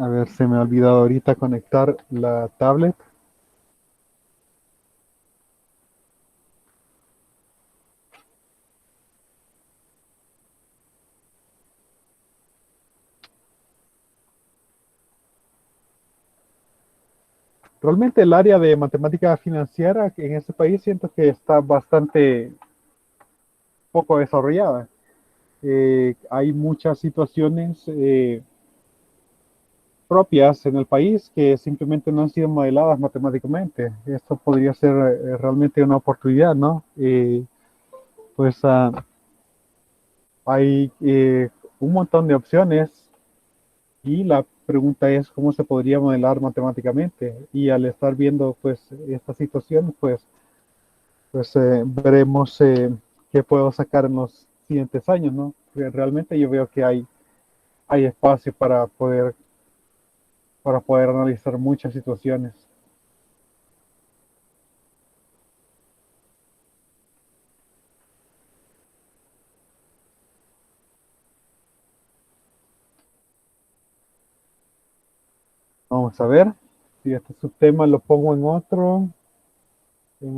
A ver, se me ha olvidado ahorita conectar la tablet. Realmente el área de matemática financiera en este país siento que está bastante poco desarrollada. Hay muchas situaciones propias en el país que simplemente no han sido modeladas matemáticamente. Esto podría ser realmente una oportunidad, ¿no? Pues hay un montón de opciones y la pregunta es cómo se podría modelar matemáticamente. Y al estar viendo pues esta situación, pues veremos qué puedo sacar en los siguientes años, ¿no? Porque realmente yo veo que hay espacio para poder analizar muchas situaciones. Vamos a ver si este subtema lo pongo en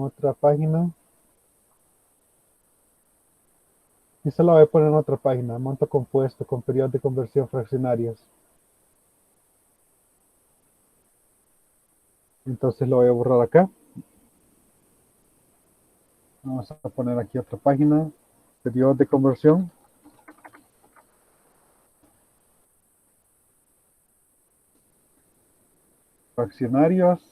otra página. Y se lo voy a poner en otra página, monto compuesto con periodos de conversión fraccionarios. Entonces lo voy a borrar acá. Vamos a poner aquí otra página, periodos de conversión. Fraccionarios.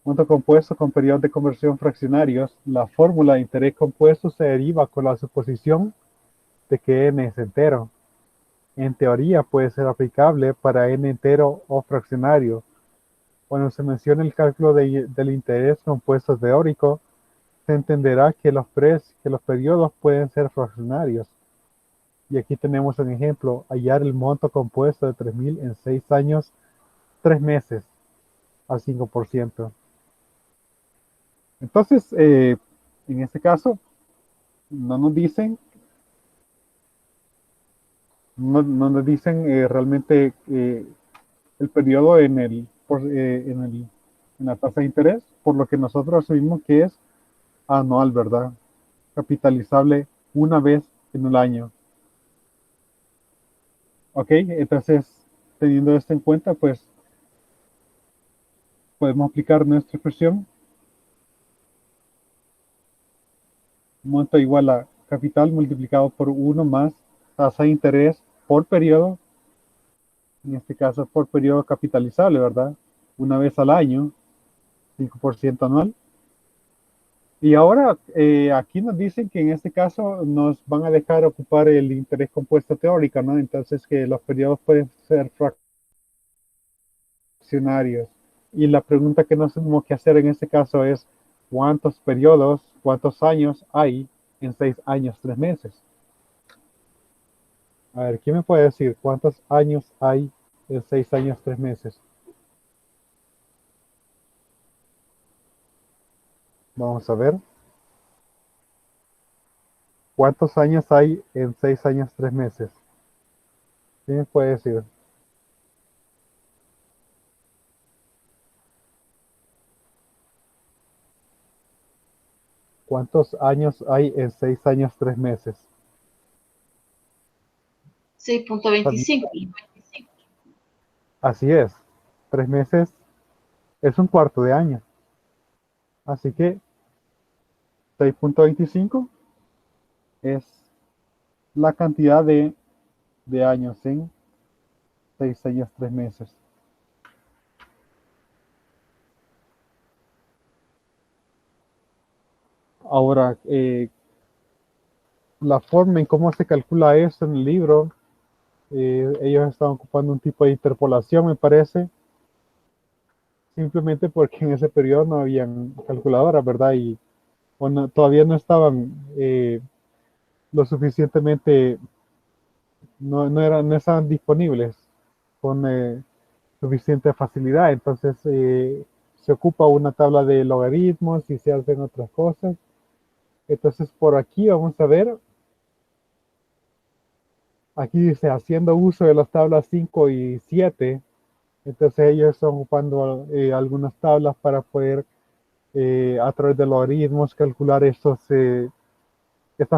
Monto compuesto con periodos de conversión fraccionarios. La fórmula de interés compuesto se deriva con la suposición de que n es entero. En teoría puede ser aplicable para n entero o fraccionario. Cuando se menciona el cálculo del interés compuesto teórico, se entenderá que que los periodos pueden ser fraccionarios. Y aquí tenemos un ejemplo, hallar el monto compuesto de 3.000 en 6 años, 3 meses, al 5%. Entonces, en este caso, no nos dicen, no nos dicen realmente el periodo en la tasa de interés, por lo que nosotros asumimos que es anual, ¿verdad? Capitalizable una vez en el año. Ok, entonces, teniendo esto en cuenta, pues podemos aplicar nuestra expresión, monto igual a capital multiplicado por uno más tasa de interés por periodo, en este caso por periodo capitalizable, ¿verdad? Una vez al año, 5% anual. Y ahora aquí nos dicen que en este caso nos van a dejar ocupar el interés compuesto teórico, ¿no? Entonces que los periodos pueden ser fraccionarios. Y la pregunta que nos tenemos que hacer en este caso es, ¿cuántos periodos, cuántos años hay en 6 años, 3 meses? A ver, ¿quién me puede decir cuántos años hay en 6 años, 3 meses? Vamos a ver. ¿Cuántos años hay en 6 años, 3 meses? ¿Quién me puede decir? ¿Cuántos años hay en 6 años, 3 meses? 6.25. Así es. 3 meses es un cuarto de año. Así que 6.25 es la cantidad de años en 6 años, 3 meses. Ahora, la forma en cómo se calcula esto en el libro, ellos están ocupando un tipo de interpolación, me parece, simplemente porque en ese periodo no habían calculadoras, ¿verdad? Y bueno, todavía no estaban lo suficientemente, no estaban disponibles con suficiente facilidad. Entonces, se ocupa una tabla de logaritmos y se hacen otras cosas. Entonces por aquí vamos a ver, aquí dice haciendo uso de las tablas 5 y 7. Entonces ellos están ocupando algunas tablas para poder a través de logaritmos calcular estas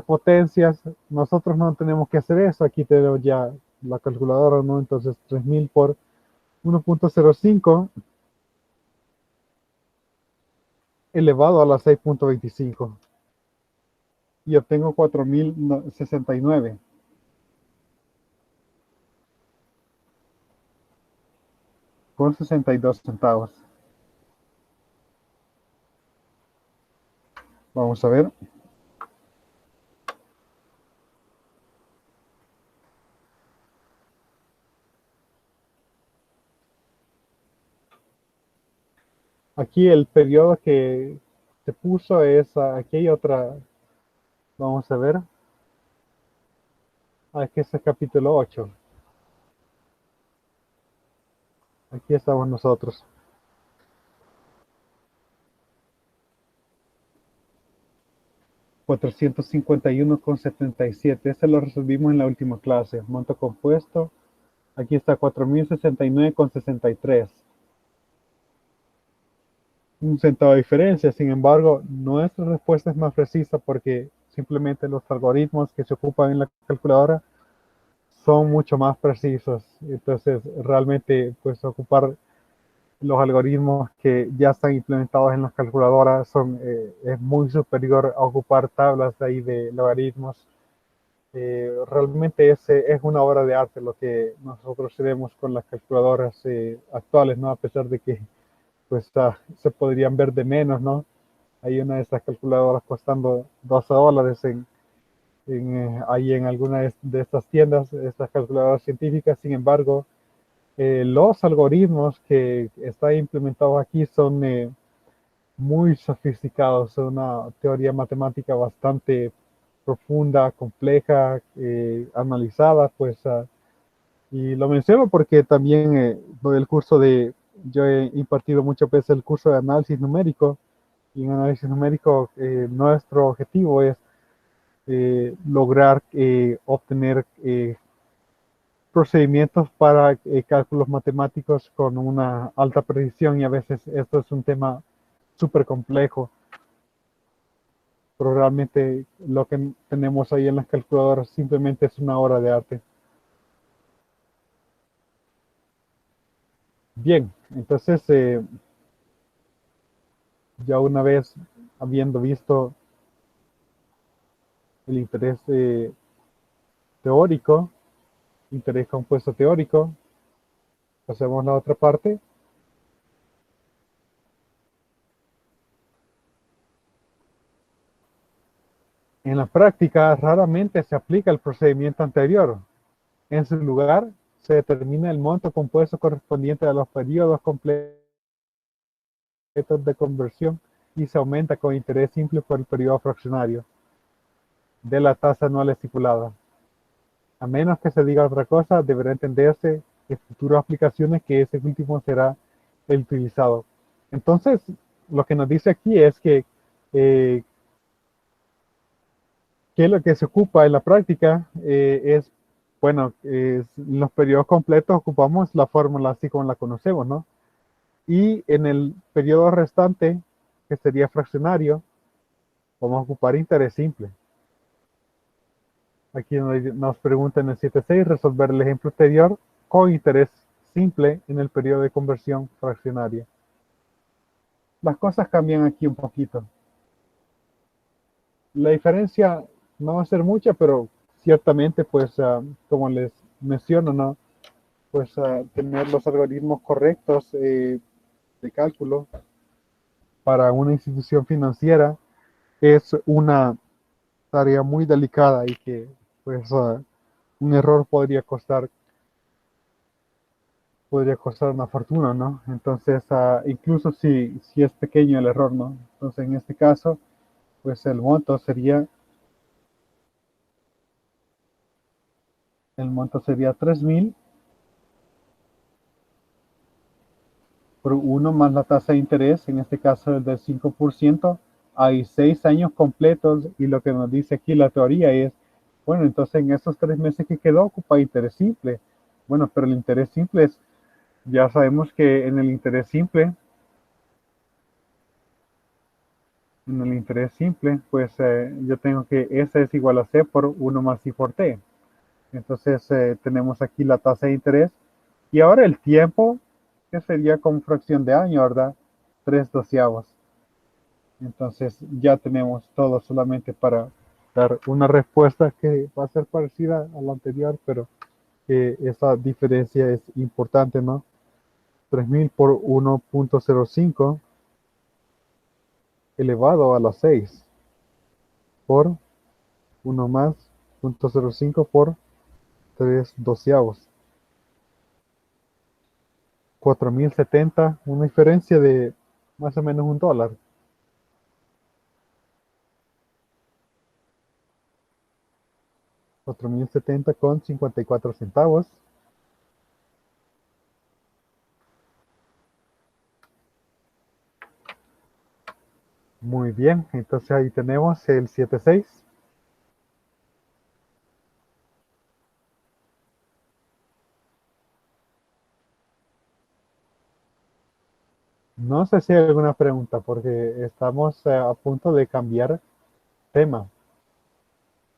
potencias. Nosotros no tenemos que hacer eso, aquí tenemos ya la calculadora, ¿no? Entonces 3000 por 1.05 elevado a la 6.25 y obtengo 4069 con 62 centavos. Vamos a ver. Aquí el periodo que se puso es, aquí hay otra, vamos a ver, aquí es el capítulo 8. Aquí estamos nosotros. 451,77. Este lo resolvimos en la última clase. Monto compuesto. Aquí está 4069,63. Un centavo de diferencia. Sin embargo, nuestra respuesta es más precisa porque simplemente los algoritmos que se ocupan en la calculadora son mucho más precisos. Entonces, realmente, pues ocupar los algoritmos que ya están implementados en las calculadoras es muy superior a ocupar tablas de ahí de logaritmos. Realmente es una obra de arte lo que nosotros tenemos con las calculadoras actuales, ¿no? A pesar de que pues se podrían ver de menos, ¿no? Hay una de estas calculadoras costando $12 ahí en alguna de estas tiendas, estas calculadoras científicas. Sin embargo, los algoritmos que están implementados aquí son muy sofisticados, son una teoría matemática bastante profunda, compleja, analizada, pues, y lo menciono porque también doy el curso yo he impartido muchas veces el curso de análisis numérico, y en análisis numérico nuestro objetivo es lograr obtener procedimientos para cálculos matemáticos con una alta precisión, y a veces esto es un tema súper complejo, pero realmente lo que tenemos ahí en las calculadoras simplemente es una obra de arte. Bien, entonces ya una vez habiendo visto el interés teórico, interés compuesto teórico, pasemos a la otra parte. En la práctica raramente se aplica el procedimiento anterior. En su lugar, se determina el monto compuesto correspondiente a los periodos completos de conversión y se aumenta con interés simple por el periodo fraccionario de la tasa anual estipulada. A menos que se diga otra cosa, deberá entenderse en futuras aplicaciones que ese último será el utilizado. Entonces, lo que nos dice aquí es que ¿qué es lo que se ocupa en la práctica? Bueno, en los periodos completos ocupamos la fórmula así como la conocemos, ¿no? Y en el periodo restante, que sería fraccionario, vamos a ocupar interés simple. Aquí nos preguntan en el 7.6 resolver el ejemplo anterior con interés simple en el periodo de conversión fraccionaria. Las cosas cambian aquí un poquito. La diferencia no va a ser mucha, pero ciertamente, pues, como les menciono, ¿no? Pues tener los algoritmos correctos de cálculo para una institución financiera es una tarea muy delicada y que, pues, un error podría costar una fortuna, ¿no? Entonces, incluso si es pequeño el error, ¿no? Entonces, en este caso, pues el monto sería 3000 por 1 más la tasa de interés, en este caso es del 5%, hay 6 años completos y lo que nos dice aquí la teoría es, bueno, entonces en esos 3 meses que quedó ocupa interés simple. Bueno, pero el interés simple es, ya sabemos que en el interés simple, pues yo tengo que S es igual a C por 1 más I por T. Entonces tenemos aquí la tasa de interés. Y ahora el tiempo, que sería con fracción de año, ¿verdad? 3/12. Entonces ya tenemos todo solamente para dar una respuesta que va a ser parecida a la anterior, pero esa diferencia es importante, ¿no? 3000 por 1.05 elevado a la 6 por 1 más 0.05 por 3/12. 4070, una diferencia de más o menos $1. 4070 con 54 centavos. Muy bien, entonces ahí tenemos el 76. No sé si hay alguna pregunta porque estamos a punto de cambiar tema.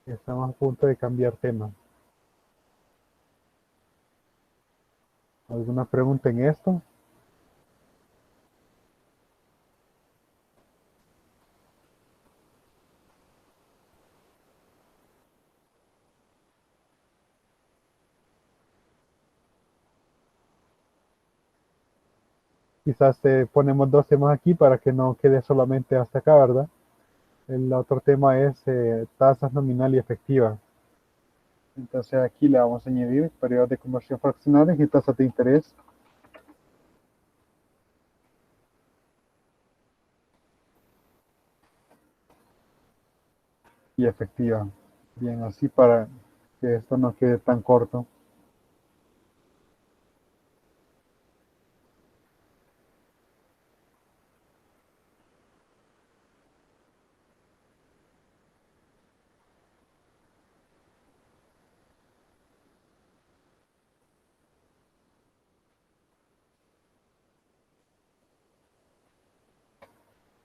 Estamos a punto de cambiar tema. ¿Alguna pregunta en esto? Quizás ponemos 2 temas aquí para que no quede solamente hasta acá, ¿verdad? El otro tema es tasas nominal y efectiva. Entonces aquí le vamos a añadir periodos de conversión fraccionarios y tasas de interés. Y efectiva. Bien, así para que esto no quede tan corto.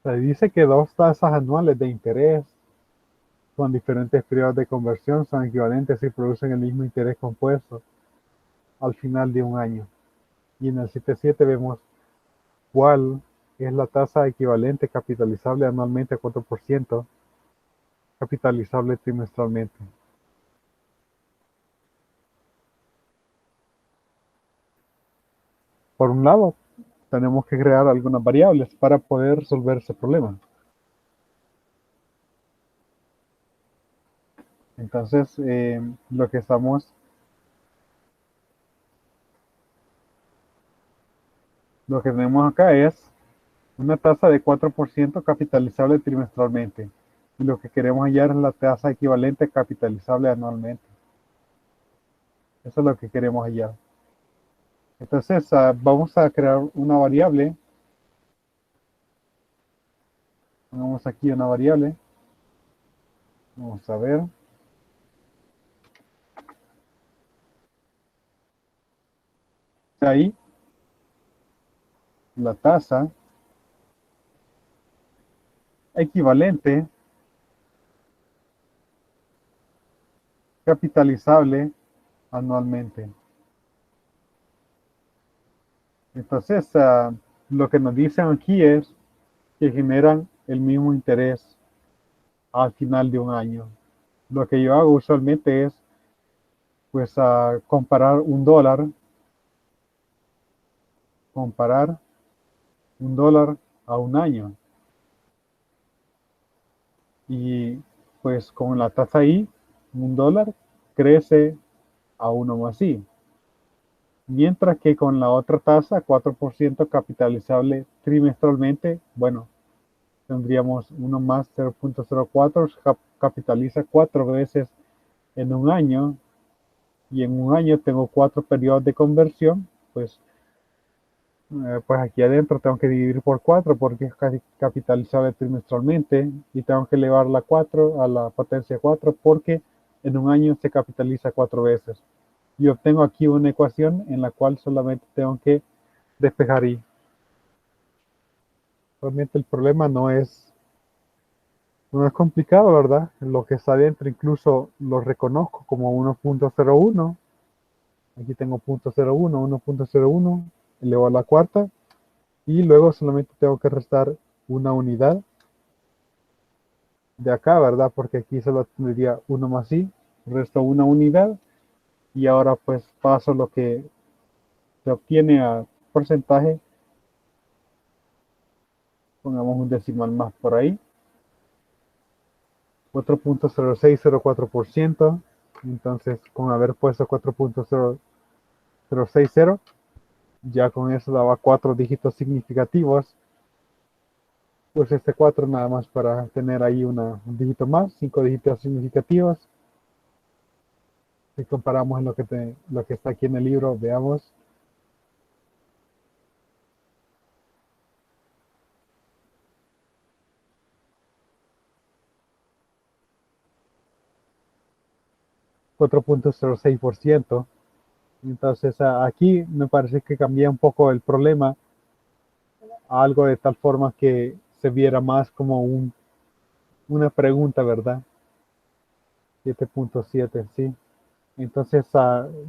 Se dice que 2 tasas anuales de interés con diferentes periodos de conversión son equivalentes si producen el mismo interés compuesto al final de un año. Y en el 7.7 vemos cuál es la tasa equivalente capitalizable anualmente a 4%, capitalizable trimestralmente. Por un lado, tenemos que crear algunas variables para poder resolver ese problema. Entonces, lo que tenemos acá es una tasa de 4% capitalizable trimestralmente. Y lo que queremos hallar es la tasa equivalente capitalizable anualmente. Eso es lo que queremos hallar. Entonces, vamos a crear una variable. Pongamos aquí una variable. Vamos a ver. Ahí, la tasa equivalente capitalizable anualmente. Entonces, lo que nos dicen aquí es que generan el mismo interés al final de un año. Lo que yo hago usualmente es, pues, comparar un dólar a un año. Y pues con la tasa I, un dólar crece a 1 más I. Mientras que con la otra tasa, 4% capitalizable trimestralmente, bueno, tendríamos 1 más 0.04, capitaliza 4 veces en un año, y en un año tengo 4 periodos de conversión, pues Pues aquí adentro tengo que dividir por 4 porque es casi capitalizable trimestralmente y tengo que elevar la 4 a la potencia 4 porque en un año se capitaliza 4 veces. Y obtengo aquí una ecuación en la cual solamente tengo que despejar y realmente el problema no es complicado, ¿verdad? Lo que está adentro incluso lo reconozco como 1.01. Aquí tengo 0.01, 1.01, elevo a la cuarta y luego solamente tengo que restar una unidad de acá, ¿verdad? Porque aquí solo tendría 1 más i, resto una unidad y ahora pues paso lo que se obtiene a porcentaje, pongamos un decimal más por ahí, 4.0604%, entonces con haber puesto 4.0060, ya con eso daba 4 dígitos significativos, pues este 4 nada más para tener ahí un dígito más, 5 dígitos significativos. Si comparamos en lo que está aquí en el libro, veamos. 4.06%. Entonces aquí me parece que cambia un poco el problema a algo de tal forma que se viera más como una pregunta, ¿verdad? 7.7, sí. Entonces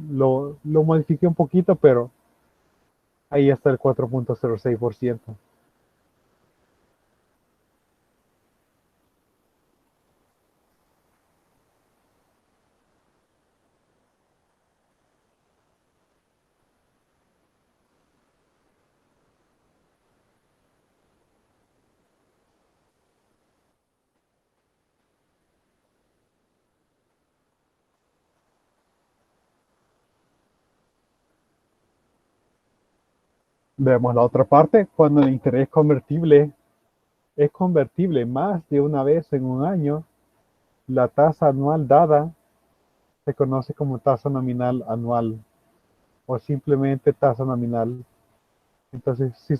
lo modifiqué un poquito, pero ahí está el 4.06%. Vemos la otra parte, cuando el interés es convertible más de una vez en un año, la tasa anual dada se conoce como tasa nominal anual o simplemente tasa nominal. Entonces, si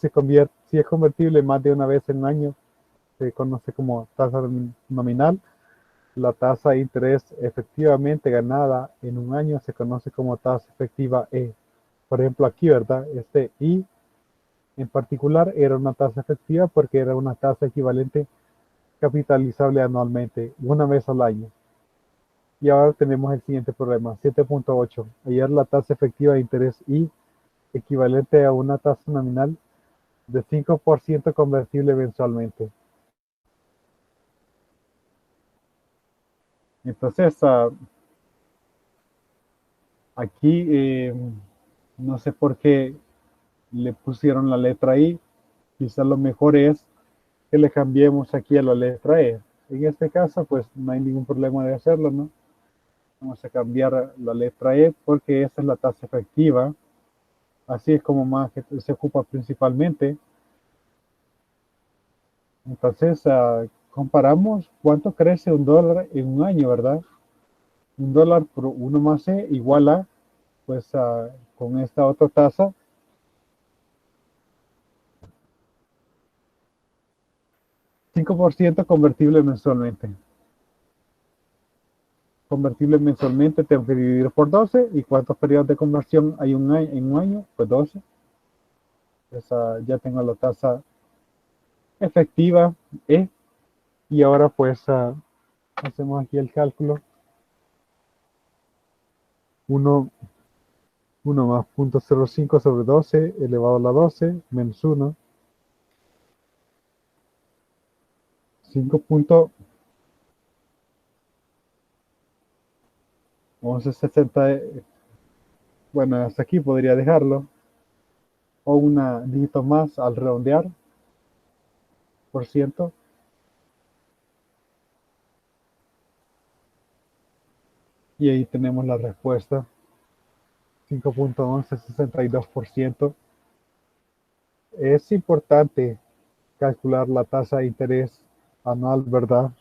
es convertible más de una vez en un año, se conoce como tasa nominal. La tasa de interés efectivamente ganada en un año se conoce como tasa efectiva E. Por ejemplo, aquí, ¿verdad? Este I en particular era una tasa efectiva porque era una tasa equivalente capitalizable anualmente, una vez al año. Y ahora tenemos el siguiente problema, 7.8. Ayer la tasa efectiva de interés I equivalente a una tasa nominal de 5% convertible mensualmente. Entonces, aquí no sé por qué le pusieron la letra I. Quizás lo mejor es que le cambiemos aquí a la letra E. En este caso, pues no hay ningún problema de hacerlo, ¿no? Vamos a cambiar la letra E porque esa es la tasa efectiva. Así es como más que se ocupa principalmente. Entonces, comparamos cuánto crece un dólar en un año, ¿verdad? Un dólar por 1 más E igual a, pues con esta otra tasa, 5% convertible mensualmente. Convertible mensualmente tengo que dividir por 12. ¿Y cuántos periodos de conversión hay en un año? Pues 12. Pues, ya tengo la tasa efectiva E. Y ahora pues hacemos aquí el cálculo. 1, 1 más 0.05 sobre 12 elevado a la 12 menos 1. 5.1160. Bueno, hasta aquí podría dejarlo. O una dígito más al redondear por ciento. Y ahí tenemos la respuesta. 5.1162%. Es importante calcular la tasa de interés anual, ¿verdad?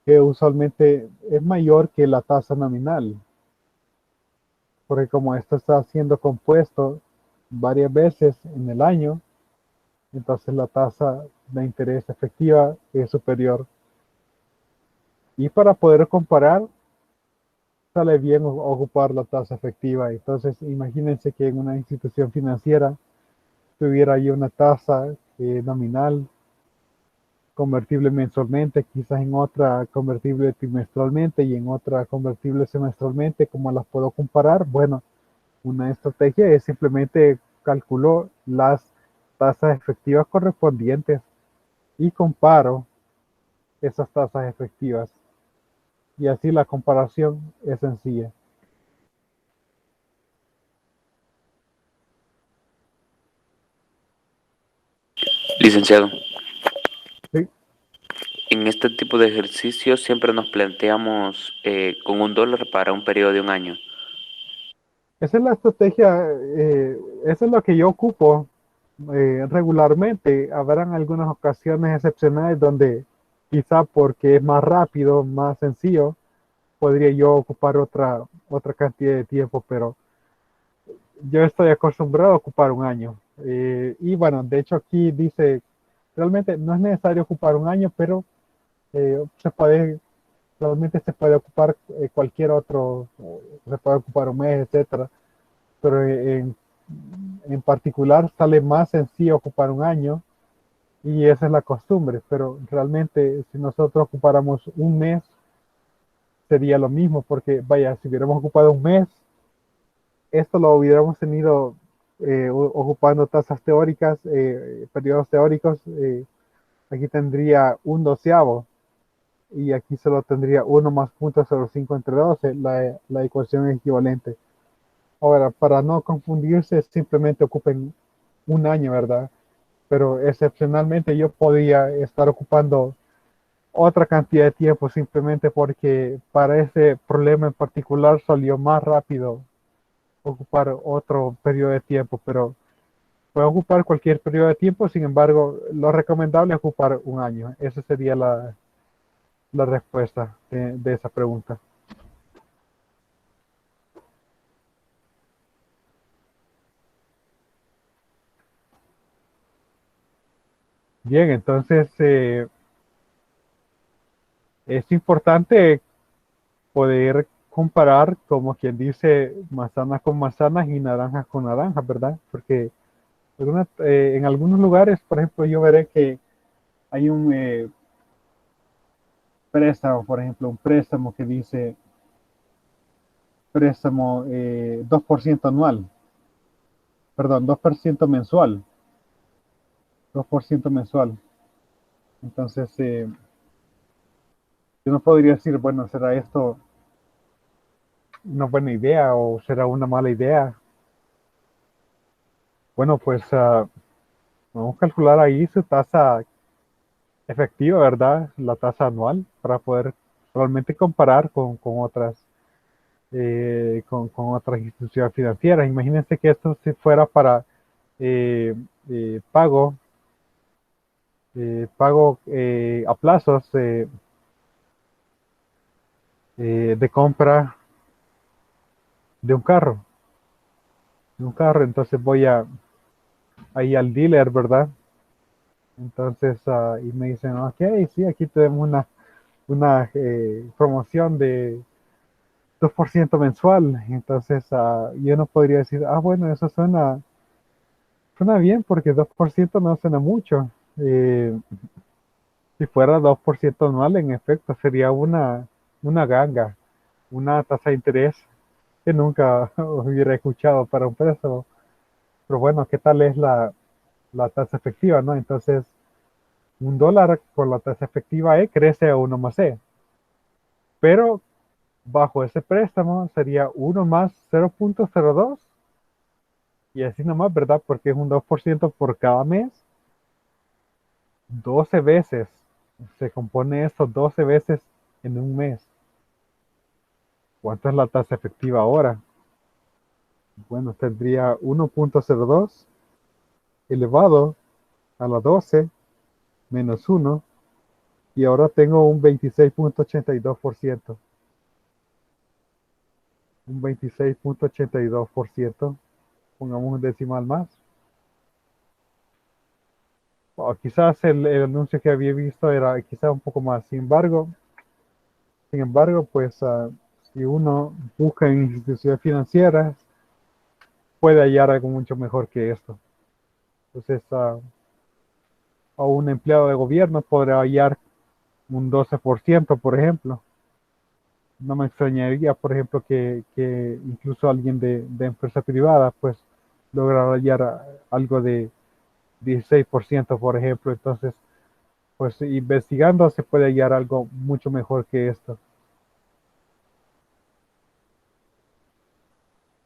que usualmente es mayor que la tasa nominal, porque como esto está siendo compuesto varias veces en el año, entonces la tasa de interés efectiva es superior. Y para poder comparar, sale bien ocupar la tasa efectiva. Entonces, imagínense que en una institución financiera tuviera ahí una tasa nominal convertible mensualmente, quizás en otra convertible trimestralmente y en otra convertible semestralmente. ¿Cómo las puedo comparar? Bueno, una estrategia es simplemente calculo las tasas efectivas correspondientes y comparo esas tasas efectivas. Y así la comparación es sencilla. Licenciado, Sí. en este tipo de ejercicios siempre nos planteamos con $1 para un periodo de un año. Esa es la estrategia, eso es lo que yo ocupo regularmente. Habrán algunas ocasiones excepcionales donde quizá porque es más rápido, más sencillo, podría yo ocupar otra cantidad de tiempo, pero yo estoy acostumbrado a ocupar un año. Y bueno, de hecho aquí dice, realmente no es necesario ocupar un año, pero realmente se puede ocupar cualquier otro, se puede ocupar un mes, etcétera. Pero en particular sale más sencillo ocupar un año y esa es la costumbre, pero realmente si nosotros ocupáramos un mes sería lo mismo, porque vaya, si hubiéramos ocupado un mes, esto lo hubiéramos tenido ocupando tasas teóricas, periodos teóricos, aquí tendría un doceavo y aquí solo tendría 1 más 0.05 entre 12, la ecuación es equivalente. Ahora, para no confundirse, simplemente ocupen un año, ¿verdad? Pero excepcionalmente yo podía estar ocupando otra cantidad de tiempo simplemente porque para ese problema en particular salió más rápido ocupar otro periodo de tiempo, pero puede ocupar cualquier periodo de tiempo, sin embargo, lo recomendable es ocupar un año. Esa sería la respuesta de esa pregunta. Bien, entonces es importante poder comparar, como quien dice, manzanas con manzanas y naranjas con naranjas, ¿verdad? Porque en algunos lugares, por ejemplo, yo veré que hay un préstamo, por ejemplo, un préstamo que dice préstamo 2% anual, perdón, 2% mensual, 2% mensual. Entonces, yo no podría decir, bueno, ¿será esto una buena idea o será una mala idea? Bueno, pues vamos a calcular ahí su tasa efectiva, ¿verdad? La tasa anual para poder realmente comparar con otras con otras instituciones financieras. Imagínense que esto si fuera para eh, pago, pago a plazos de compra de un carro, entonces voy ahí al dealer, ¿verdad? Entonces, y me dicen, ok, sí, aquí tenemos una promoción de 2% mensual. Entonces, yo no podría decir, bueno, eso suena bien porque 2% no suena mucho. Si fuera 2% anual, en efecto, sería una ganga, una tasa de interés que nunca hubiera escuchado para un préstamo. Pero bueno, ¿qué tal es la tasa efectiva, no? Entonces, $1 con la tasa efectiva E crece a 1 más E. Pero bajo ese préstamo sería 1 más 0.02 y así nomás, ¿verdad? Porque es un 2% por cada mes, 12 veces. Se compone eso 12 veces en un mes. ¿Cuánto es la tasa efectiva ahora? Bueno, tendría 1.02 elevado a la 12 menos 1 y ahora tengo un 26.82%. Un 26.82%. Pongamos un decimal más. O quizás el anuncio que había visto era quizás un poco más. Sin embargo, pues si uno busca en instituciones financieras, puede hallar algo mucho mejor que esto. Entonces, a un empleado de gobierno podrá hallar un 12%, por ejemplo. No me extrañaría, por ejemplo, que incluso alguien de empresa privada, pues, logra hallar algo de 16%, por ejemplo. Entonces, pues, investigando se puede hallar algo mucho mejor que esto.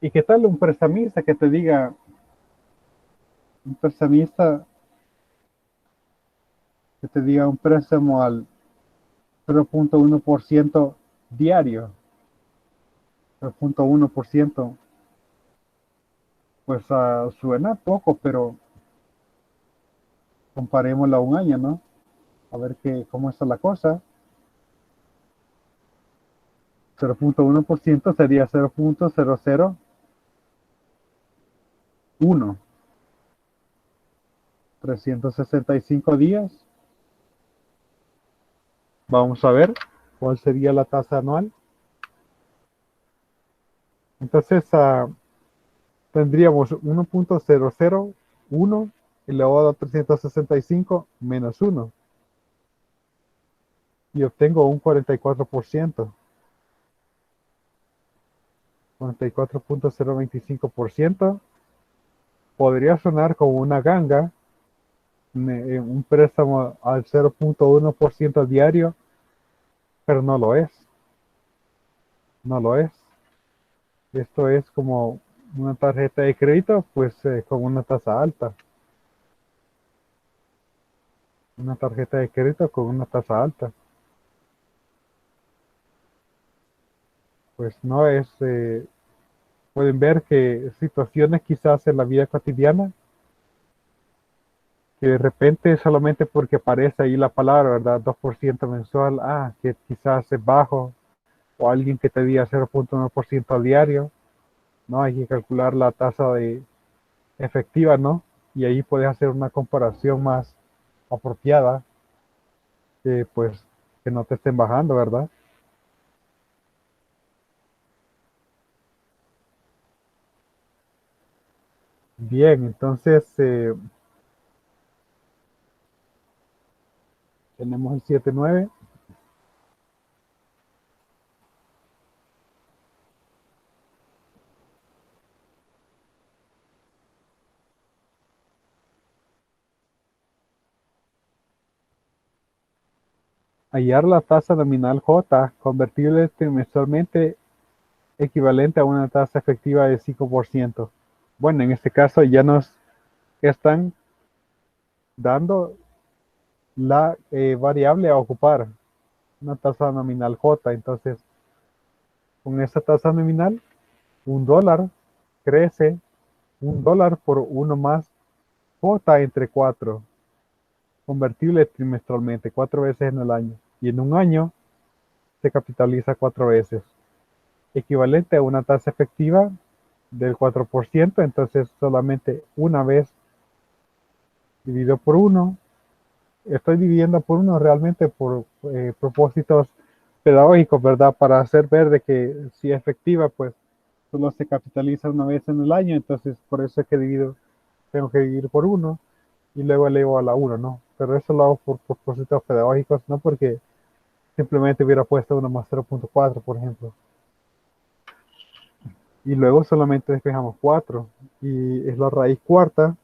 ¿Y qué tal un prestamista que te diga, un prestamista que te diga un préstamo al 0.1% diario? 0.1%, pues suena poco, pero comparémoslo a un año, ¿no? A ver cómo está la cosa. 0.1% sería 0.001. 365 días. Vamos a ver cuál sería la tasa anual. Entonces, tendríamos 1.001 elevado a 365 menos 1. Y obtengo un 44%. 44.025%. Podría sonar como una ganga, un préstamo al 0.1% diario, pero no lo es. No lo es. Esto es como una tarjeta de crédito, pues con una tasa alta. Una tarjeta de crédito con una tasa alta. Pues no es, pueden ver que situaciones quizás en la vida cotidiana, que de repente solamente porque aparece ahí la palabra, ¿verdad? 2% mensual, que quizás es bajo, o alguien que te diga 0.1% a diario, ¿no? Hay que calcular la tasa de efectiva, ¿no? Y ahí puedes hacer una comparación más apropiada, que pues que no te estén bajando, ¿verdad? Bien, entonces tenemos el 7.9. Hallar la tasa nominal J convertible trimestralmente equivalente a una tasa efectiva de 5%. Bueno, en este caso ya nos están dando la variable a ocupar, una tasa nominal J. Entonces, con esa tasa nominal, un dólar crece, un dólar por uno más J entre 4, convertible trimestralmente, 4 veces en el año. Y en un año se capitaliza 4 veces, equivalente a una tasa efectiva del 4%. Entonces solamente una vez dividido por uno. Estoy dividiendo por uno realmente por propósitos pedagógicos, ¿verdad? Para hacer ver de que si es efectiva, pues solo se capitaliza una vez en el año. Entonces por eso es que tengo que dividir por uno y luego elevo a la 1, ¿no? Pero eso lo hago por propósitos pedagógicos, no porque simplemente hubiera puesto 1 más 0.4, por ejemplo. Y luego solamente despejamos 4. Y es la raíz cuarta.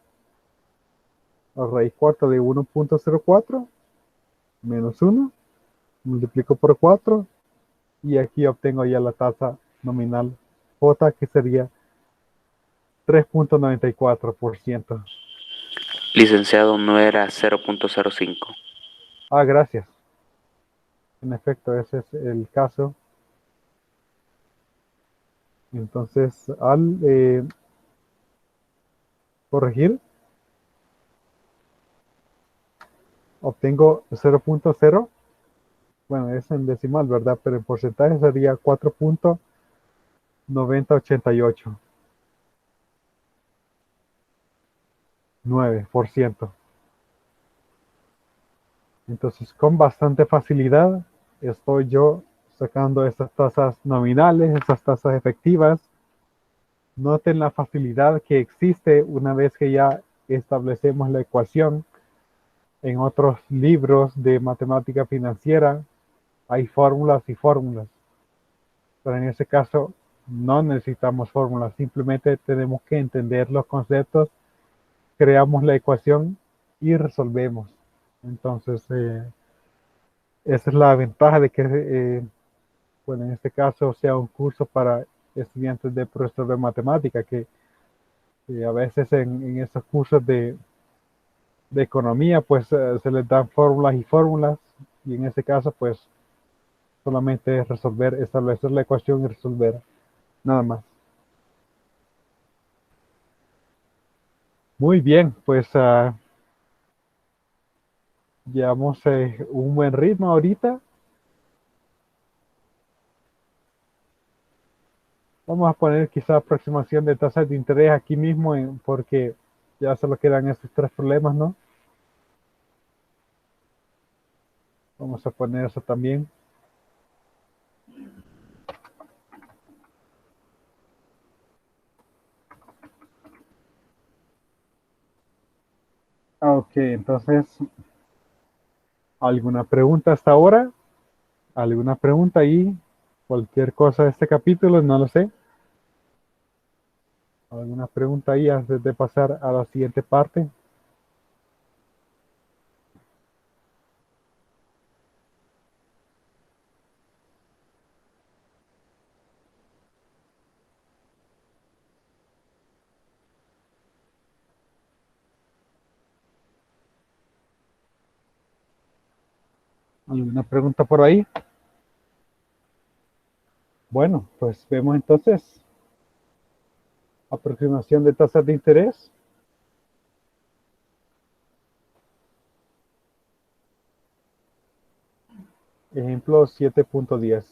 La raíz cuarta de 1.04 menos 1. Multiplico por 4. Y aquí obtengo ya la tasa nominal J, que sería 3.94%. Licenciado, no era 0.05. Gracias. En efecto, ese es el caso. Entonces, al corregir, obtengo 0.0 Bueno, es en decimal, ¿verdad? Pero en porcentaje sería 4,9088. 9%. Entonces, con bastante facilidad estoy yo sacando estas tasas nominales, estas tasas efectivas. Noten la facilidad que existe una vez que ya establecemos la ecuación. En otros libros de matemática financiera hay fórmulas y fórmulas, pero en ese caso no necesitamos fórmulas, simplemente tenemos que entender los conceptos, creamos la ecuación y resolvemos. Entonces, esa es la ventaja de que, bueno, en este caso sea un curso para estudiantes de profesor de matemática, que a veces en esos cursos de economía, pues se les dan fórmulas y fórmulas, y en ese caso, pues solamente es resolver, establecer la ecuación y resolver, nada más. Muy bien, pues llevamos un buen ritmo ahorita. Vamos a poner quizá aproximación de tasas de interés aquí mismo, porque ya solo quedan estos tres problemas, ¿no? Vamos a poner eso también. Ok, entonces, ¿alguna pregunta hasta ahora? ¿Alguna pregunta ahí? Cualquier cosa de este capítulo, no lo sé. ¿Alguna pregunta ahí antes de pasar a la siguiente parte? ¿Alguna pregunta por ahí? Bueno, pues vemos entonces aproximación de tasas de interés. Ejemplo 7.10.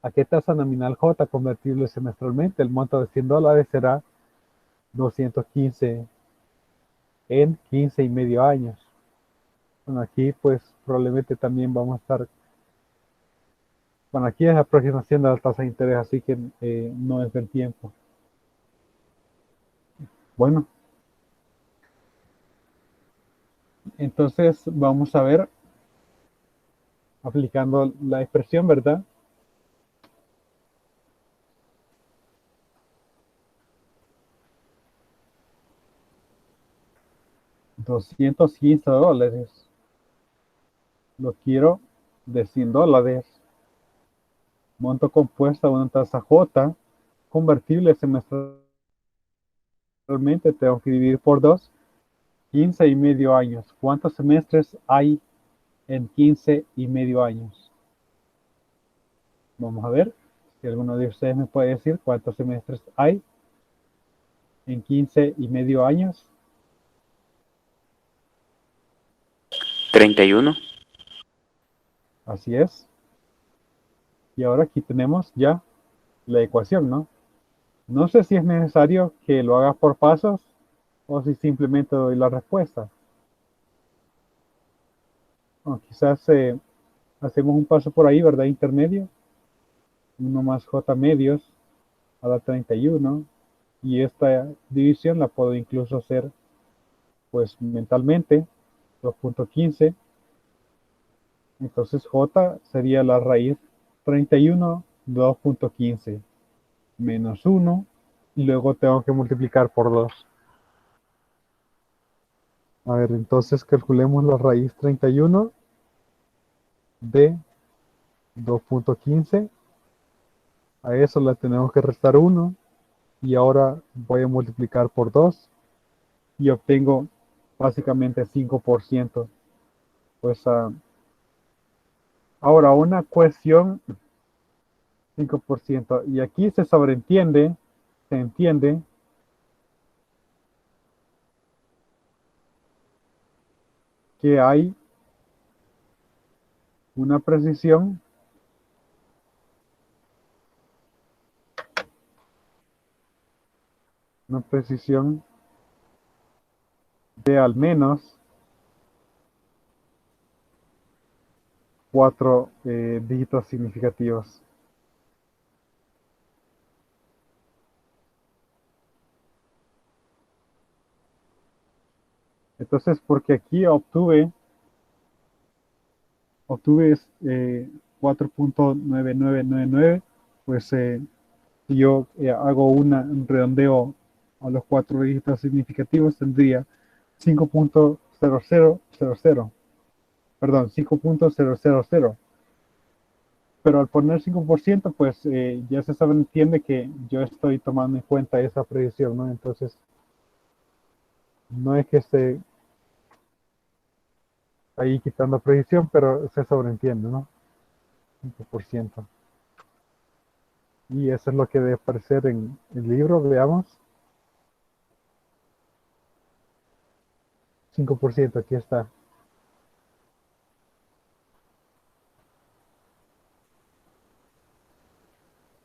¿A qué tasa nominal J convertible semestralmente? El monto de $100 será 215 en 15,5 años. Bueno, aquí pues probablemente también vamos a estar, bueno, aquí es aproximación de la tasa de interés, así que no es del tiempo. Bueno, entonces vamos a ver, aplicando la expresión, ¿verdad? $215. Lo quiero de $100. Monto compuesto a una tasa J, convertible semestralmente, tengo que dividir por 2, 15,5 años. ¿Cuántos semestres hay en 15,5 años? Vamos a ver si alguno de ustedes me puede decir cuántos semestres hay en 15,5 años. 31. Así es. Y ahora aquí tenemos ya la ecuación, ¿no? No sé si es necesario que lo hagas por pasos o si simplemente doy la respuesta. O quizás hacemos un paso por ahí, ¿verdad? Intermedio. 1 más j medios a la 31. Y esta división la puedo incluso hacer pues mentalmente. 2.15. Entonces j sería la raíz 31 de 2.15 menos 1. Y luego tengo que multiplicar por 2. A ver, entonces calculemos la raíz 31 de 2.15. A eso le tenemos que restar 1. Y ahora voy a multiplicar por 2. Y obtengo básicamente 5%. Pues ahora una cuestión 5%. Y aquí se sobreentiende, se entiende que hay una precisión de al menos 4 dígitos significativos. Entonces, porque aquí obtuve 4.9999, pues si yo hago un redondeo a los 4 dígitos significativos, tendría 5.0000, perdón, 5.000. Pero al poner 5%, pues ya se sabe, entiende que yo estoy tomando en cuenta esa predicción, ¿no? Entonces, no es que esté ahí quitando predicción, pero se sobreentiende, ¿no? 5%. Y eso es lo que debe aparecer en el libro, veamos. 5%, aquí está.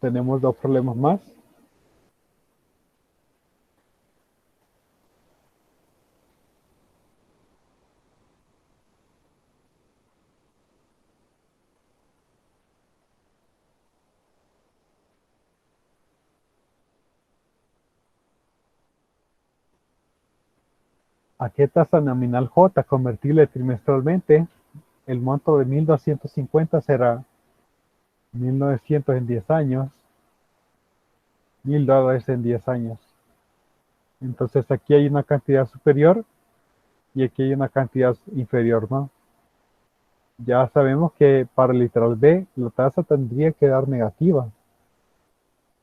Tenemos 2 problemas más. ¿A qué tasa nominal J convertible trimestralmente? El monto de 1.250 será 1.900 en 10 años, $1.000 en 10 años. Entonces aquí hay una cantidad superior y aquí hay una cantidad inferior, ¿no? Ya sabemos que para el literal B la tasa tendría que dar negativa,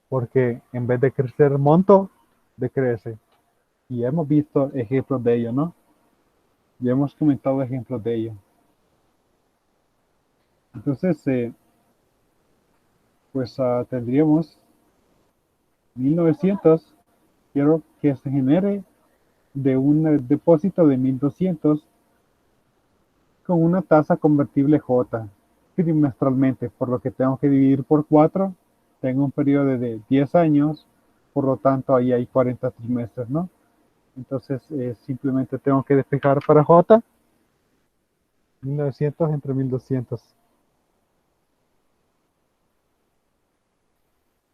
porque en vez de crecer el monto, decrece. Y hemos visto ejemplos de ello, ¿no? Ya hemos comentado ejemplos de ello. Entonces, pues tendríamos 1.900. Quiero que se genere de un depósito de 1.200 con una tasa convertible J trimestralmente, por lo que tengo que dividir por 4. Tengo un periodo de 10 años, por lo tanto ahí hay 40 trimestres, ¿no? Entonces simplemente tengo que despejar para J 1.900 entre 1.200.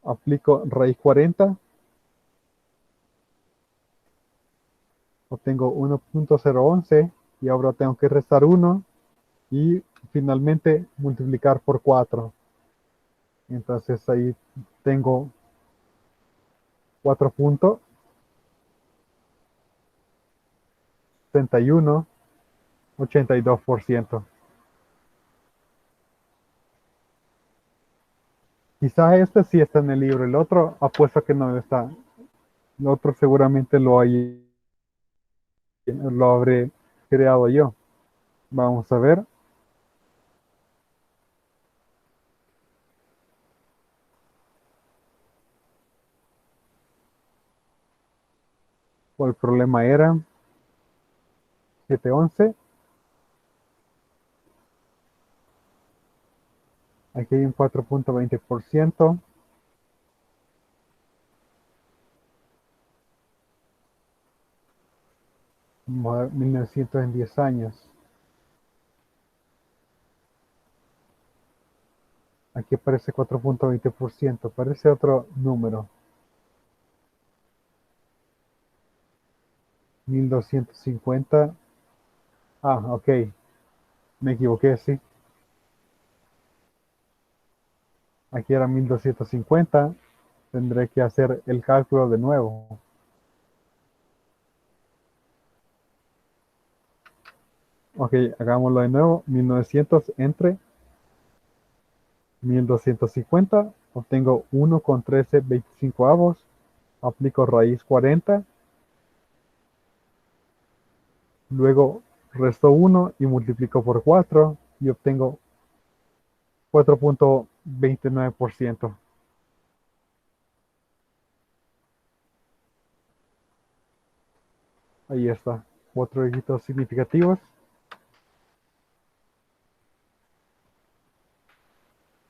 Aplico raíz 40, obtengo 1.011 y ahora tengo que restar 1 y finalmente multiplicar por 4. Entonces ahí tengo 4.6182%. Quizás este sí está en el libro, el otro apuesto que no está. El otro seguramente lo habré creado yo. Vamos a ver. ¿Cuál problema era? 711. Aquí hay un 4.20%. Vamos a ver, 1.900 en 10 años. Aquí aparece 4.20%. Parece otro número. 1.250. Ah, ok. Me equivoqué, sí. Aquí era 1.250. Tendré que hacer el cálculo de nuevo. Ok, hagámoslo de nuevo. 1.900 entre 1.250. Obtengo 1,1325. Aplico raíz 40. Luego resto 1 y multiplico por 4 y obtengo 4.29%. Ahí está. 4 dígitos significativos.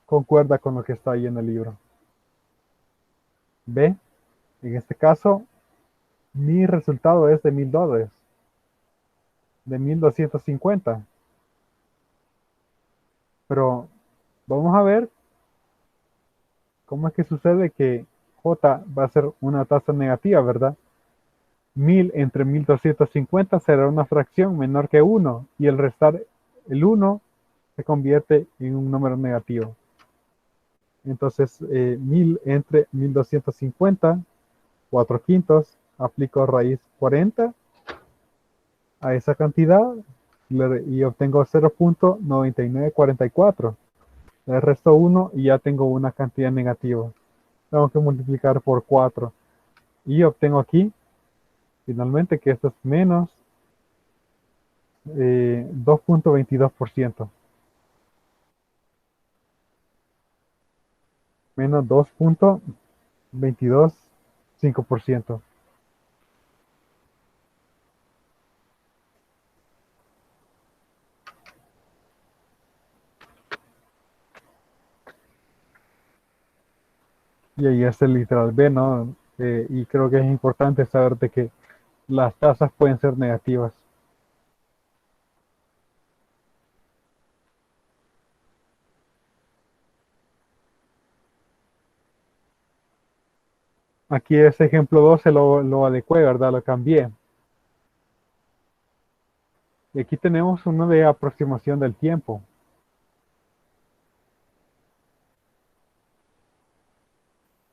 Concuerda con lo que está ahí en el libro. B. En este caso, mi resultado es de $1,000. De 1,250. Pero vamos a ver cómo es que sucede que J va a ser una tasa negativa, ¿verdad? 1,000 entre 1,250 será una fracción menor que 1 y el restar el 1 se convierte en un número negativo. Entonces, 1,000 entre 1,250, 4 quintos, aplico raíz 40 a esa cantidad y obtengo 0,9944. Le resto 1 y ya tengo una cantidad negativa. Tengo que multiplicar por 4 y obtengo aquí finalmente que esto es menos 2,22%. Menos 2,225%. Y ahí es el literal B, ¿no? Y creo que es importante saber de que las tasas pueden ser negativas. Aquí ese ejemplo 12 lo adecué, ¿verdad? Lo cambié. Y aquí tenemos uno de aproximación del tiempo.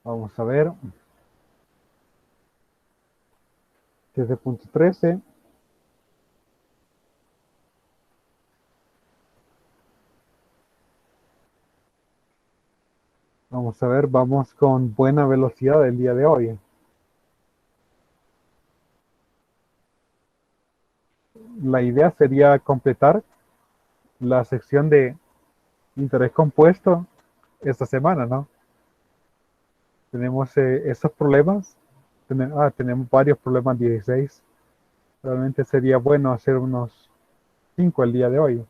Vamos a ver. 7,13. Vamos a ver, vamos con buena velocidad el día de hoy. La idea sería completar la sección de interés compuesto esta semana, ¿no? Tenemos esos problemas. Tenemos varios problemas 16. Realmente sería bueno hacer unos 5 el día de hoy.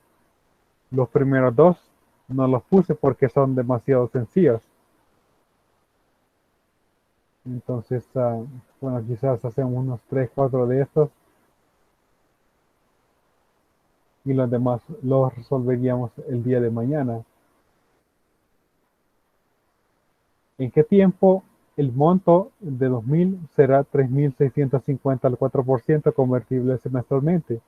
Los primeros 2 no los puse porque son demasiado sencillos. Entonces, bueno, quizás hacemos unos 3, 4 de estos y los demás los resolveríamos el día de mañana. ¿En qué tiempo el monto de 2,000 será 3,650 al 4% convertible semestralmente?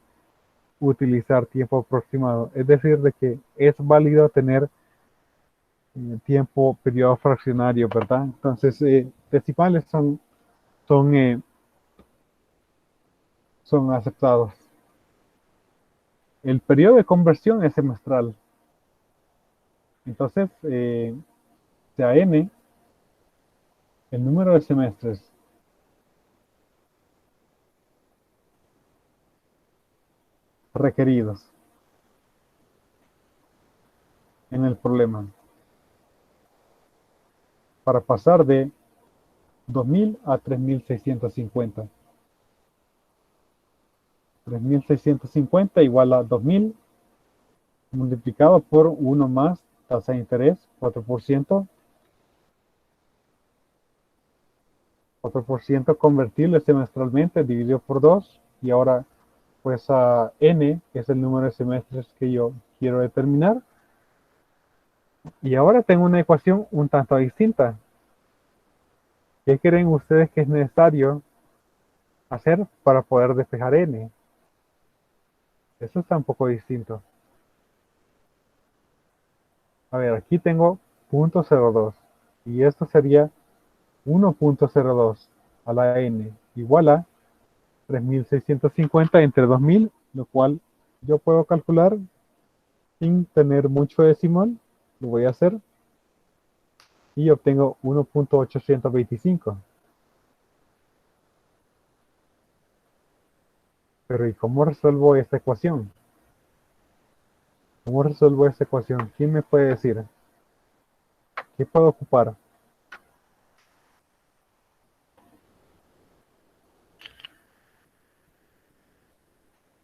Utilizar tiempo aproximado. Es decir, de que es válido tener tiempo, periodo fraccionario, ¿verdad? Entonces, decimales son, eh, son aceptados. El periodo de conversión es semestral. Entonces, sea n, el número de semestres requeridos en el problema para pasar de 2,000 a 3,650. 3,650 igual a 2,000 multiplicado por 1 más tasa de interés, 4%. 4% convertible semestralmente dividido por 2. Y ahora, pues n es el número de semestres que yo quiero determinar. Y ahora tengo una ecuación un tanto distinta. ¿Qué creen ustedes que es necesario hacer para poder despejar n? Eso está un poco distinto. A ver, aquí tengo 0,02 y esto sería 1,02 a la n igual a 3,650 entre 2,000, lo cual yo puedo calcular sin tener mucho decimal. Lo voy a hacer y obtengo 1,825. Pero ¿y cómo resuelvo esta ecuación? ¿Cómo resuelvo esta ecuación? ¿Quién me puede decir? ¿Qué puedo ocupar?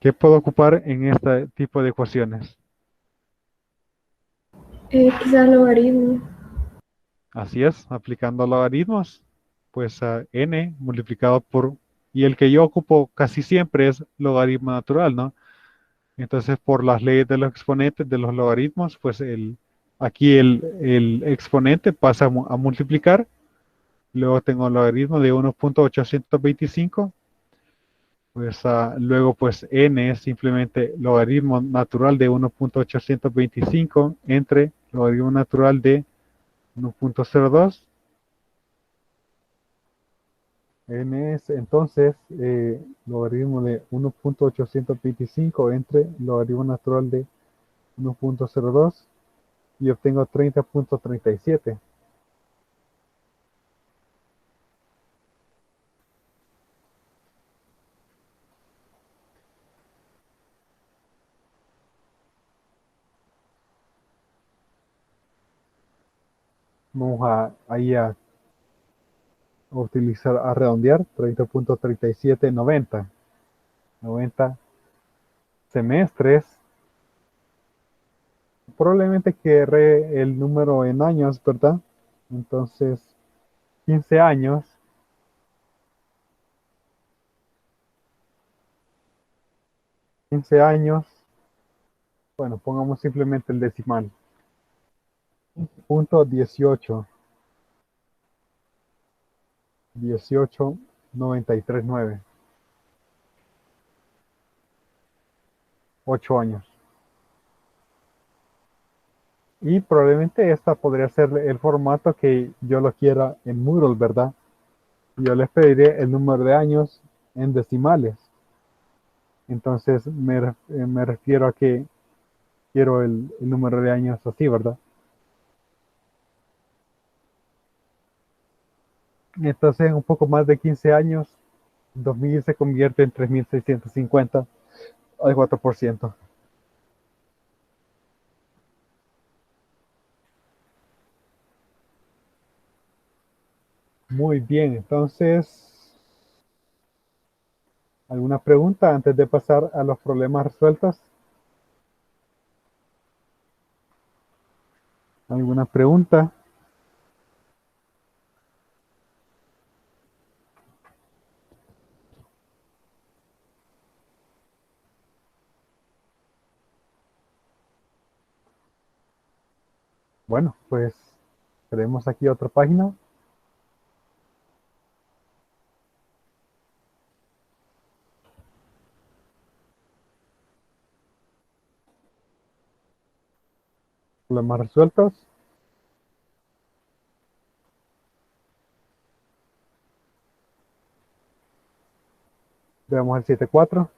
¿Qué puedo ocupar en este tipo de ecuaciones? Quizás logaritmo. Así es, aplicando logaritmos, pues n multiplicado por, y el que yo ocupo casi siempre es logaritmo natural, ¿no? Entonces, por las leyes de los exponentes de los logaritmos, pues aquí el exponente pasa a multiplicar. Luego tengo el logaritmo de 1.825. Pues luego, pues n es simplemente logaritmo natural de 1.825 entre logaritmo natural de 1.02. N es entonces logaritmo de 1.825 entre logaritmo natural de 1.02 y obtengo 30.37. Vamos ahí a utilizar, a redondear, 30.3790. 90 semestres. Probablemente querré el número en años, ¿verdad? Entonces, 15 años. 15 años. Bueno, pongamos simplemente el decimal. Punto 18. 18,939. 8 años. Y probablemente esta podría ser el formato que yo lo quiera en Moodle, ¿verdad? Yo les pediré el número de años en decimales. Entonces me refiero a que quiero el número de años así, ¿verdad? Entonces en un poco más de 15 años, 2000 se convierte en 3650 al 4%. Muy bien, entonces, ¿alguna pregunta antes de pasar a los problemas resueltos? ¿Alguna pregunta? Bueno, pues tenemos aquí otra página. Problemas resueltos. Veamos el 7.4.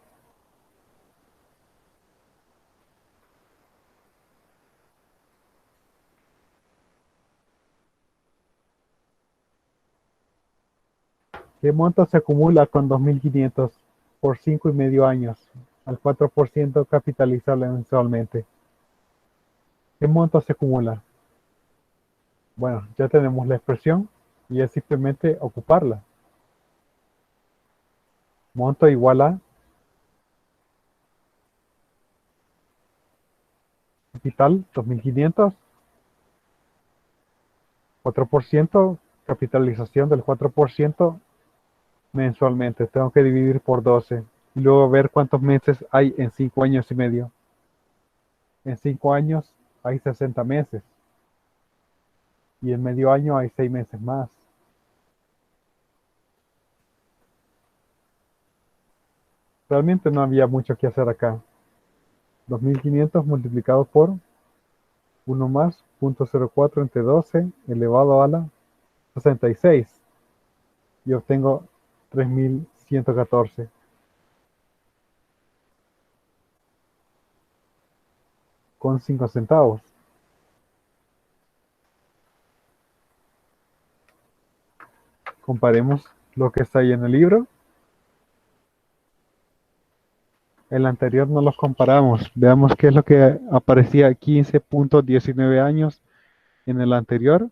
¿Qué monto se acumula con 2.500 por 5,5 años al 4% capitalizable mensualmente? ¿Qué monto se acumula? Bueno, ya tenemos la expresión y es simplemente ocuparla. Monto igual a capital 2.500, 4%, capitalización del 4% mensualmente. Tengo que dividir por 12 y luego ver cuántos meses hay en 5 años y medio. En 5 años hay 60 meses y en medio año hay 6 meses más. Realmente no había mucho que hacer acá. 2.500 multiplicado por 1 más 0.04 entre 12 elevado a la 66 y obtengo 3.114 con 5 centavos. Comparemos lo que está ahí en el libro. El anterior no los comparamos. Veamos qué es lo que aparecía 15.19 años en el anterior.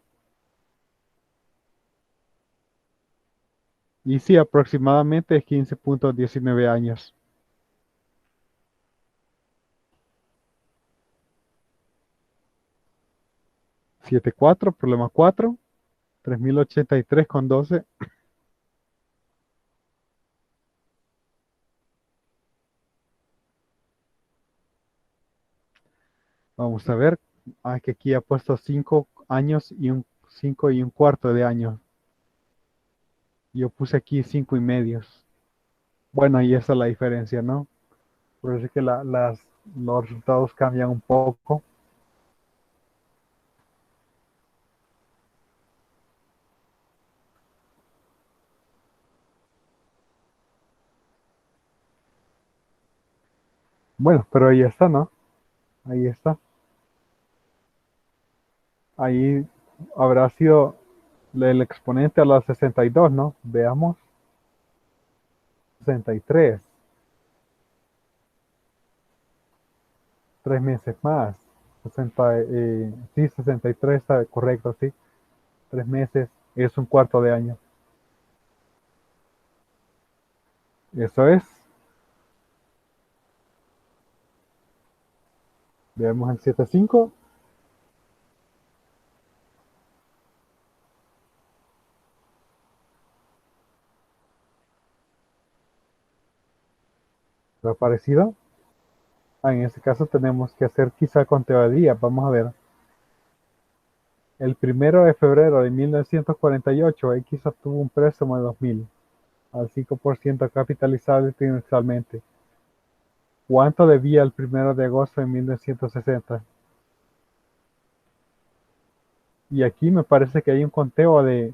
Y sí, aproximadamente es 15.19 años. 7,4, problema 4, 3083,12. Vamos a ver. Que aquí ha puesto 5 años y 5,25 de años. Yo puse aquí 5,5. Bueno, y esa es la diferencia, ¿no? Por eso es que los resultados cambian un poco. Bueno, pero ahí está, ¿no? Ahí está. Ahí habrá sido el exponente a la 62, ¿no? Veamos. 63. 3 meses más. 63 está correcto, sí. 3 meses es un cuarto de año. Eso es. Veamos el 7,5. ¿Lo ha parecido? En este caso tenemos que hacer quizá conteo de días. Vamos a ver. El 1 de febrero de 1948, X obtuvo un préstamo de 2,000 al 5% capitalizable trimestralmente. ¿Cuánto debía el 1 de agosto de 1960? Y aquí me parece que hay un conteo de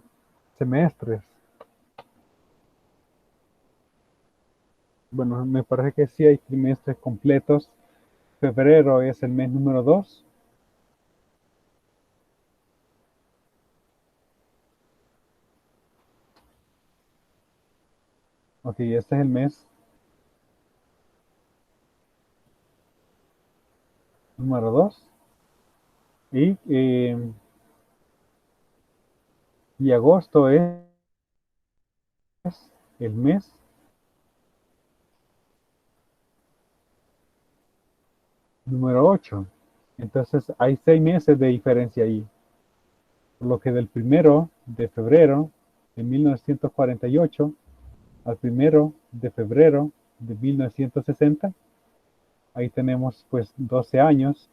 semestres. Bueno, me parece que sí hay trimestres completos. Febrero es el mes número 2. Ok, este es el mes número 2. Y agosto es el mes número 8. Entonces hay 6 meses de diferencia ahí. Por lo que del 1 de febrero de 1948 al 1 de febrero de 1960, ahí tenemos pues 12 años,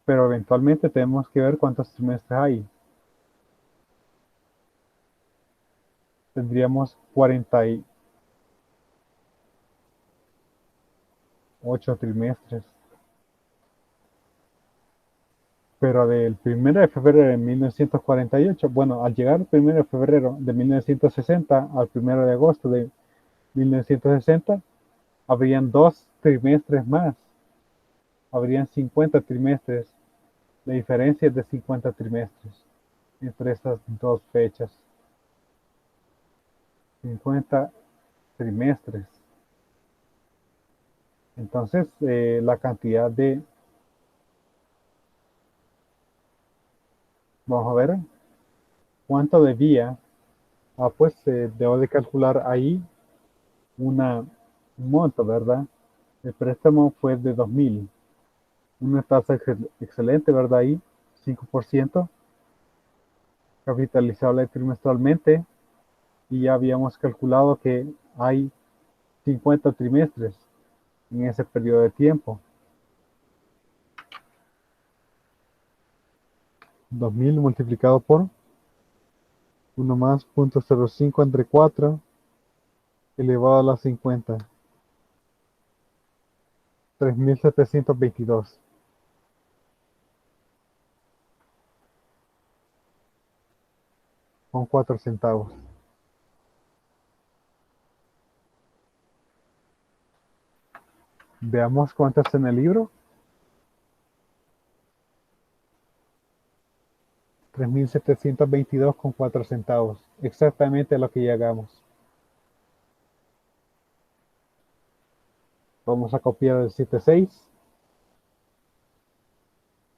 pero eventualmente tenemos que ver cuántos trimestres hay. Tendríamos 48 trimestres. Pero del 1 de febrero de 1948, bueno, al llegar el 1 de febrero de 1960 al 1 de agosto de 1960, habrían 2 trimestres más. Habrían 50 trimestres. La diferencia es de 50 trimestres entre estas dos fechas. 50 trimestres. Entonces, la cantidad de... Vamos a ver cuánto debía. Pues debo de calcular ahí un monto, ¿verdad? El préstamo fue de 2,000. Una tasa excelente, ¿verdad? Ahí, 5%, capitalizable trimestralmente. Y ya habíamos calculado que hay 50 trimestres en ese periodo de tiempo. 2,000 multiplicado por 1 más 0.05 entre 4 elevado a la 50. 3,722. Con 4 centavos. Veamos cuántas en el libro. 3,722 con 4 centavos. Exactamente lo que llegamos. Vamos a copiar el 7,6.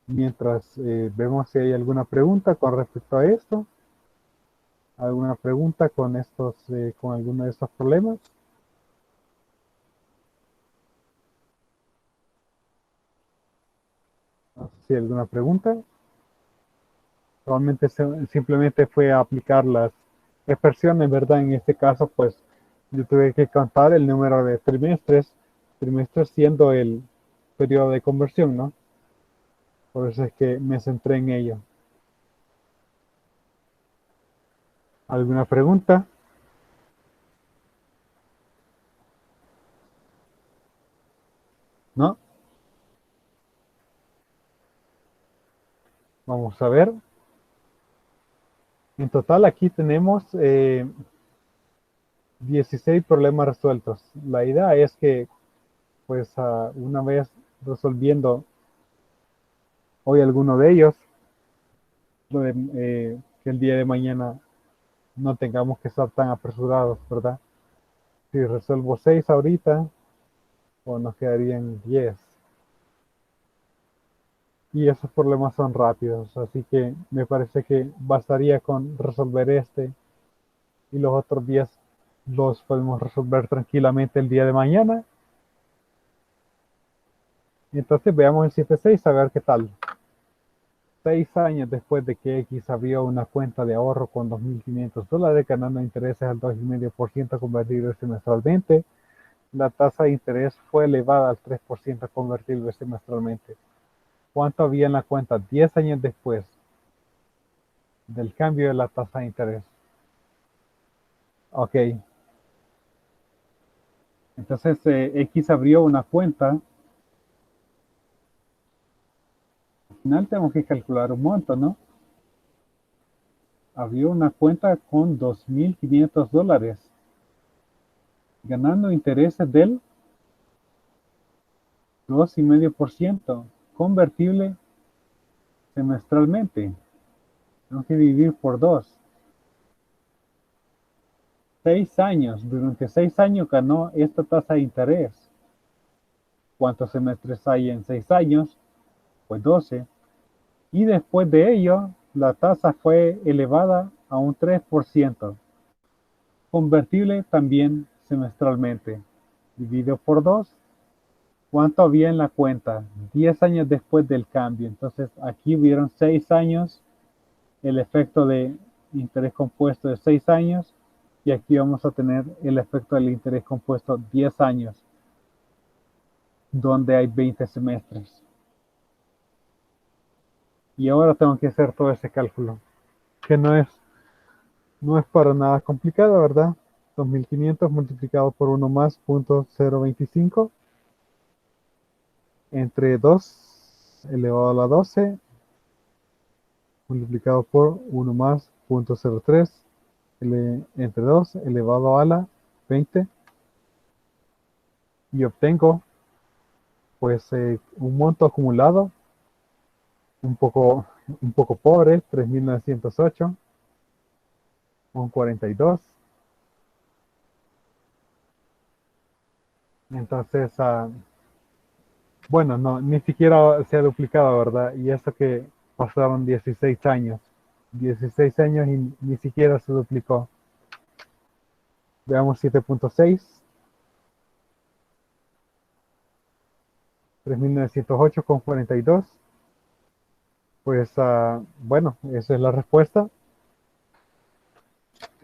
Mientras vemos si hay alguna pregunta con respecto a esto. ¿Alguna pregunta con con alguno de estos problemas? No sé si hay alguna pregunta. Realmente simplemente fue aplicar las expresiones, ¿verdad? En este caso, pues yo tuve que contar el número de trimestres siendo el periodo de conversión, ¿no? Por eso es que me centré en ello. ¿Alguna pregunta? ¿No? Vamos a ver. En total aquí tenemos 16 problemas resueltos. La idea es que, pues, una vez resolviendo hoy alguno de ellos, que el día de mañana no tengamos que estar tan apresurados, ¿verdad? Si resuelvo 6 ahorita, o nos quedarían 10. Y esos problemas son rápidos, así que me parece que bastaría con resolver este y los otros 10 los podemos resolver tranquilamente el día de mañana. Entonces veamos el 7.6 a ver qué tal. 6 años después de que X abrió una cuenta de ahorro con $2.500 ganando intereses al 2,5% convertible semestralmente, la tasa de interés fue elevada al 3% convertible semestralmente. ¿Cuánto había en la cuenta 10 años después del cambio de la tasa de interés? Ok. Entonces X abrió una cuenta. Al final tenemos que calcular un monto, ¿no? Abrió una cuenta con $2.500 ganando intereses del 2,5% convertible semestralmente. Tenemos que dividir por 2. 6 años. Durante 6 años ganó esta tasa de interés. ¿Cuántos semestres hay en 6 años? Pues 12. Y después de ello, la tasa fue elevada a un 3%. Convertible también semestralmente. Dividido por 2. ¿Cuánto había en la cuenta? 10 años después del cambio. Entonces aquí hubieron 6 años. El efecto de interés compuesto de 6 años. Y aquí vamos a tener el efecto del interés compuesto 10 años. Donde hay 20 semestres. Y ahora tengo que hacer todo ese cálculo. Que no es para nada complicado, ¿verdad? 2.500 multiplicado por 1 más 0.025 entre 2 elevado a la 12 multiplicado por 1 más 0.03 entre 2 elevado a la 20 y obtengo pues un monto acumulado un poco pobre, 3.908 con 42. Entonces, bueno, no, ni siquiera se ha duplicado, ¿verdad? Y eso que pasaron 16 años. 16 años y ni siquiera se duplicó. Veamos 7.6. 3.908 con 42. Pues, bueno, esa es la respuesta.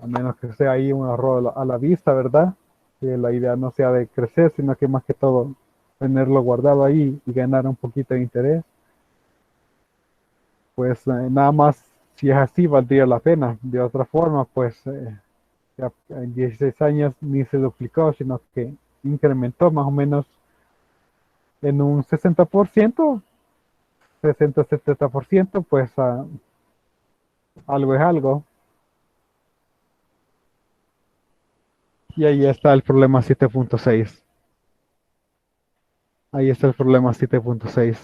A menos que sea ahí un error a la vista, ¿verdad? Que la idea no sea de crecer, sino que más que todo tenerlo guardado ahí y ganar un poquito de interés. Pues nada más, si es así, valdría la pena. De otra forma, pues ya en 16 años ni se duplicó, sino que incrementó más o menos en un 60%, 60-70%, pues algo es algo. Y ahí está el problema 7.6. Ahí está el problema 7.6.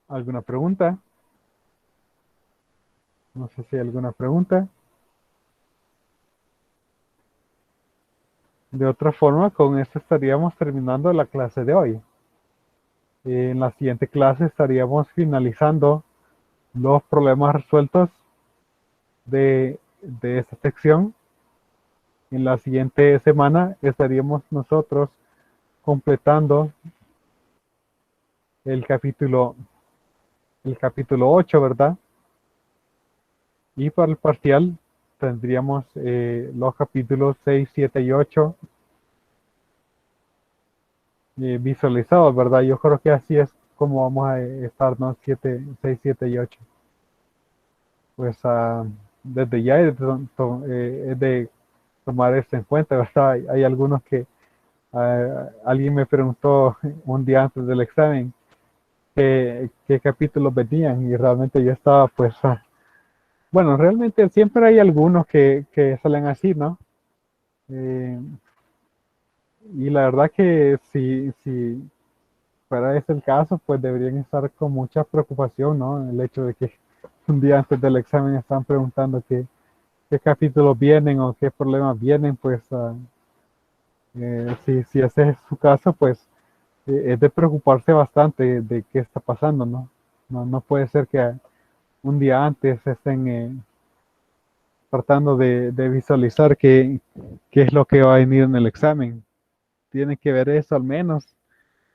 ¿Alguna pregunta? No sé si hay alguna pregunta. De otra forma, con esto estaríamos terminando la clase de hoy. En la siguiente clase estaríamos finalizando los problemas resueltos de esta sección. En la siguiente semana estaríamos nosotros completando el capítulo 8, ¿verdad? Y para el parcial tendríamos los capítulos 6, 7 y 8 visualizados, ¿verdad? Yo creo que así es como vamos a estar, ¿no? 7, 6, 7 y 8. Pues desde ya es de tomar esto en cuenta, ¿verdad? Hay algunos que alguien me preguntó un día antes del examen qué capítulos venían y realmente yo estaba pues, bueno, realmente siempre hay algunos que salen así, ¿no? Eh, y la verdad que si fuera ese el caso, pues deberían estar con mucha preocupación, ¿no? El hecho de que un día antes del examen están preguntando qué capítulos vienen o qué problemas vienen, pues si ese es su caso, pues es de preocuparse bastante de qué está pasando, ¿no? No puede ser que un día antes estén tratando de visualizar qué es lo que va a venir en el examen. Tienen que ver eso al menos.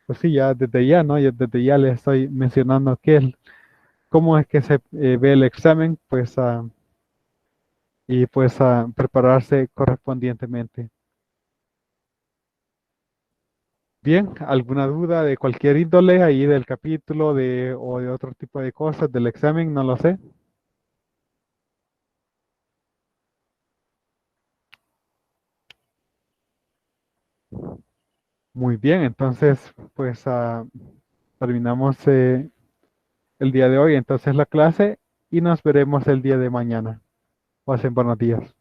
Pues sí, ya desde ya, ¿no? Yo desde ya les estoy mencionando cómo es que se ve el examen, pues, y pues prepararse correspondientemente. Bien, ¿alguna duda de cualquier índole ahí del capítulo o de otro tipo de cosas del examen? No lo sé. Muy bien, entonces, pues terminamos el día de hoy, entonces la clase y nos veremos el día de mañana. Pasen buenos días.